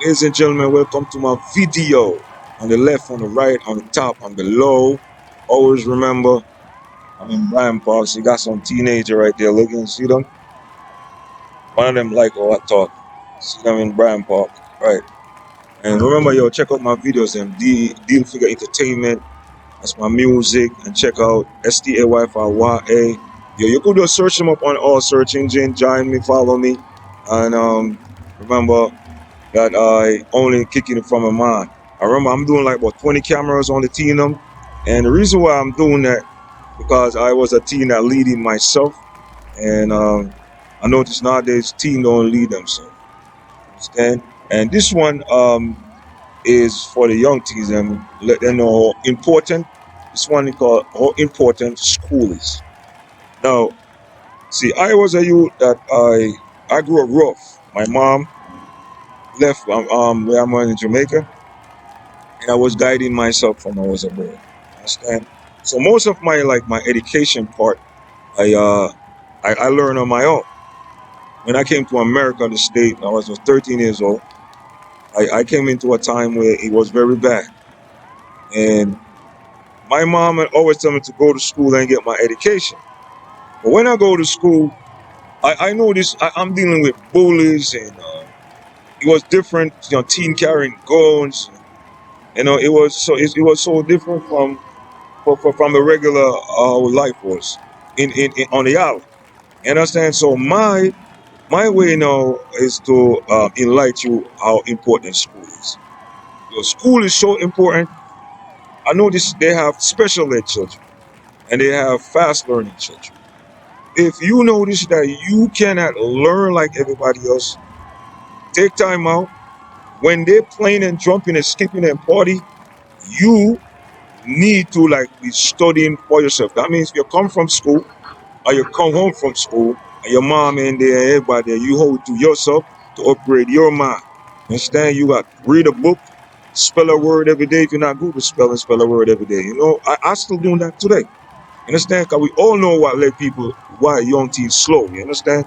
Ladies and gentlemen, welcome to my video. On the left, on the right, on the top, on below. Always remember, I'm in Brian Park. So you got some teenager right there looking. See them? One of them like how I talk. See them in Brian Park. Right. And remember, yo, check out my videos. Deal Figure Entertainment. That's my music. And check out STAYFIYA. Yo, you could just search them up on all search engine. Join me, follow me. And remember, that I only kicking it from a mind. I remember I'm doing like about 20 cameras on the team, and the reason why I'm doing that because I was a team that leading myself, and I noticed nowadays team don't lead themselves. Understand? And this one is for the young teens and let them know how important this one is called how important school is. Now, see, I was a youth that I grew up rough. My mom left where I'm in Jamaica, and I was guiding myself from I was a boy. Understand? So most of my education part, I uh I learned on my own. When I came to America, the state, I was 13 years old. I came into a time where it was very bad, and my mom had always told me to go to school and get my education. But when I go to school, I noticed I'm dealing with bullies, and it was different. You know, teen carrying guns. You know, it was so different from the regular life was in on the island. You understand? So my way now is to enlighten you how important school is. Your school is so important. I notice they have special ed children and they have fast learning children. If you notice that you cannot learn like everybody else, take time out. When they're playing and jumping and skipping and party, you need to like be studying for yourself. That means you come from school or you come home from school and your mom and there, everybody there, you hold it to yourself to upgrade your mind. Understand? You got read a book, spell a word every day. If you're not good with spelling, spell a word every day. You know, I still doing that today. Understand? Because we all know what led people, why young teens slow. You understand?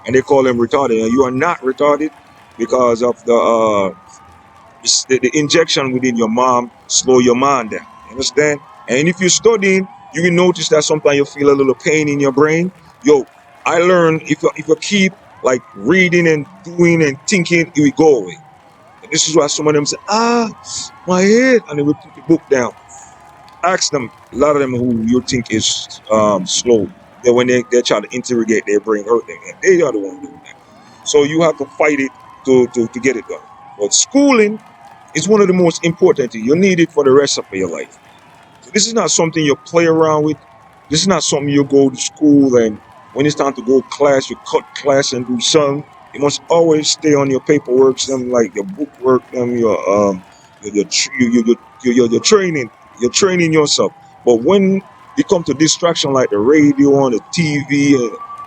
And they call them retarded. And you are not retarded because of the injection within your mom slow your mind down. You understand? And if you're studying, you will notice that sometimes you feel a little pain in your brain. Yo, I learned if you keep like reading and doing and thinking, it will go away. And this is why some of them say, my head, and they will put the book down. Ask them, a lot of them who you think is slow, that when they try to interrogate their brain, hurt them, and they are the one doing that. So you have to fight it to get it done. But schooling is one of the most important things. You need it for the rest of your life. So this is not something you play around with. This is not something you go to school and when it's time to go class, you cut class and do something. You must always stay on your paperwork, something like your book work, your training. You're training yourself. But when you come to distraction like the radio and the TV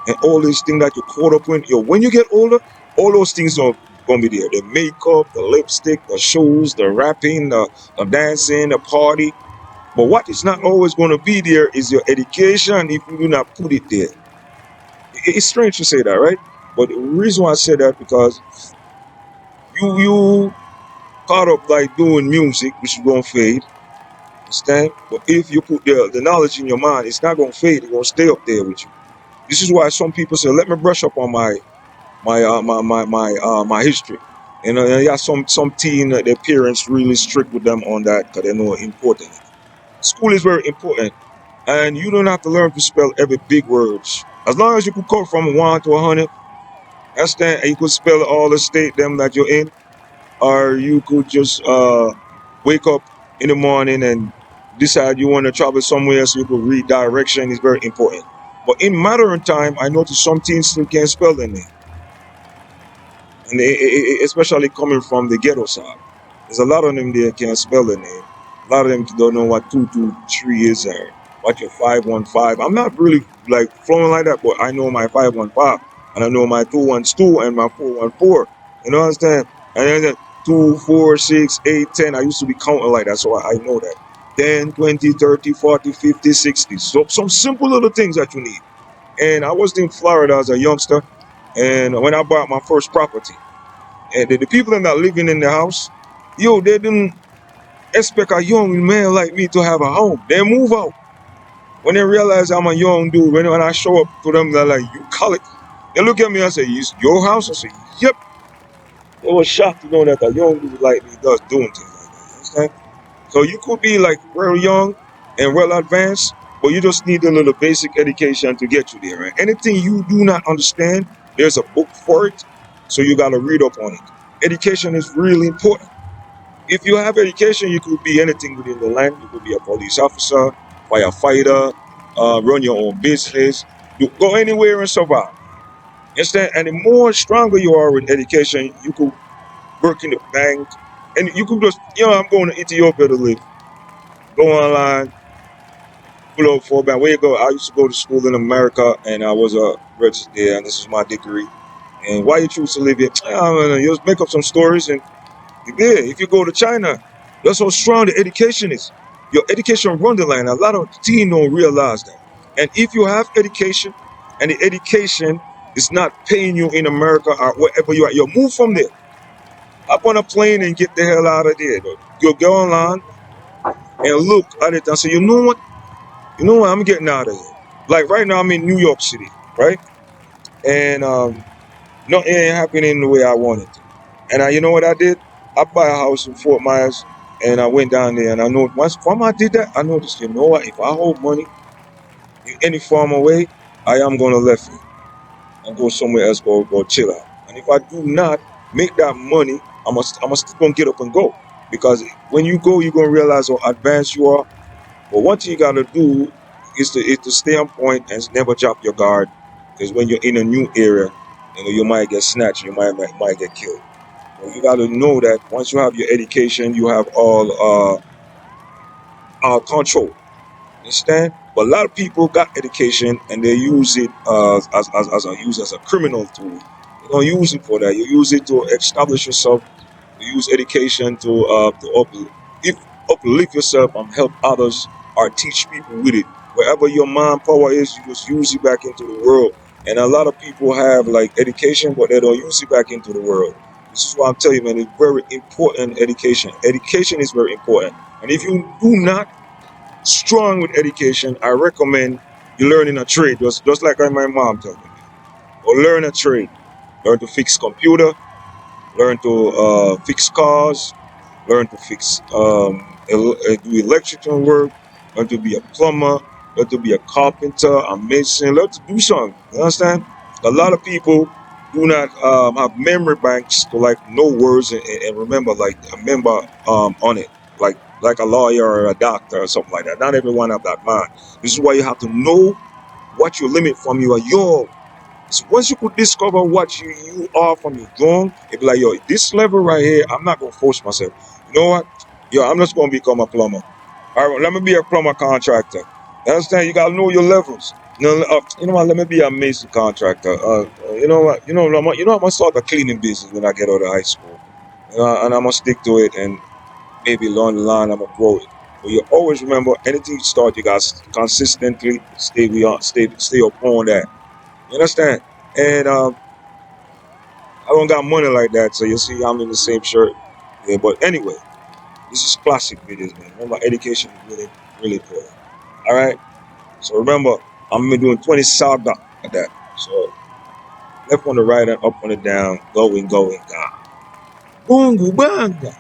and all these things that you're caught up in, when you get older, all those things are gonna be there. The makeup, the lipstick, the shoes, the rapping, the dancing, the party. But what is not always gonna be there is your education if you do not put it there. It's strange to say that, right? But the reason why I say that because you caught up like doing music, which is gonna fade, understand? But if you put the knowledge in your mind, it's not gonna fade. It's gonna stay up there with you. This is why some people say, "Let me brush up on my history." You know, yeah, some teen their parents really strict with them on that because they know it's important. School is very important, and you don't have to learn to spell every big words. As long as you could come from 1 to 100, understand, and you could spell all the state them that you're in, or you could just wake up in the morning and decide you want to travel somewhere so you could read direction is very important. But in modern time, I notice some teens still can't spell their name, and especially coming from the ghetto side. There's a lot of them there can't spell their name. A lot of them don't know what 223 is or what your 515. I'm not really like flowing like that, but I know my 515 and I know my 212 and my 414. You know what I'm saying? And then 2, 4, 6, 8, 10. I used to be counting like that, so I know that. 10, 20, 30, 40, 50, 60. So some simple little things that you need. And I was in Florida as a youngster, and when I bought my first property, And the people that are living in the house, yo, they didn't expect a young man like me to have a home. They move out. When they realize I'm a young dude, when I show up to them, they're like, you call it. They look at me and say, it's your house? I say, yep. They were shocked to know that a young dude like me does doing things like that. You understand? So you could be like very young and well advanced, but you just need a little basic education to get you there. Right? Anything you do not understand, there's a book for it, so you got to read up on it. Education is really important. If you have education, you could be anything within the land. You could be a police officer, firefighter, run your own business, you go anywhere and survive. Understand? And the more stronger you are with education, you could work in the bank, and you could just, I'm going to Ethiopia to live. Go online, pull up for a bank. Where you go? I used to go to school in America, and I was a registered there, and this is my degree. And why you choose to live here? I don't know, you just make up some stories, and you're there. If you go to China, that's how strong the education is. Your education run the line. A lot of teens don't realize that. And if you have education, and the education is not paying you in America or wherever you are, you move from there. Up on a plane and get the hell out of there. You go online and look at it and say, you know what? You know what? I'm getting out of here. Like right now, I'm in New York City, right? And nothing ain't happening the way I wanted to. And you know what I did? I bought a house in Fort Myers, and I went down there, and I know once I did that, I noticed, you know what? If I hold money in any form or way, I am gonna left it and go somewhere else, go chill out. And if I do not make that money, I'm still gonna get up and go, because when you go, you're gonna realize how advanced you are. But one thing you gotta do is to stay on point and never drop your guard, because when you're in a new area, you might get snatched, you might get killed. So you gotta know that once you have your education, you have all control. Understand? But a lot of people got education and they use it as a criminal tool. You don't use it for that. You use it to establish yourself. You use education to uplift yourself and help others, or teach people with it. Wherever your mind power is, you just use it back into the world. And a lot of people have like education, but they don't use it back into the world. This is why I'm telling you, man, it's very important. Education. Education is very important. And if you do not strong with education, I recommend you learning a trade, just like my mom told me. Or learn a trade. Learn to fix computer, learn to fix cars, learn to fix do electrical work, learn to be a plumber, learn to be a carpenter, a mason, learn to do something. You understand? A lot of people do not have memory banks to like know words and remember like a member on it, like a lawyer or a doctor or something like that. Not everyone have that mind. This is why you have to know what your limit from you are young. So once you could discover what you are from your young, it be like, yo, this level right here, I'm not gonna force myself. You know what? Yo, I'm just gonna become a plumber. All right, let me be a plumber contractor. You understand? You gotta know your levels. You know what? Let me be a mason contractor. You know what? I'm gonna start a cleaning business when I get out of high school, and I'm gonna stick to it. And maybe along the line, I'm gonna grow it. But you always remember, anything you start, you guys consistently stay upon that. You understand? And I don't got money like that, so you see, I'm in the same shirt. Yeah, but anyway, this is classic videos, man. Remember, education is really, really important. All right. So remember, I'm doing 20 saga at that. So left on the right and up on the down, going, gone. Boom, banga.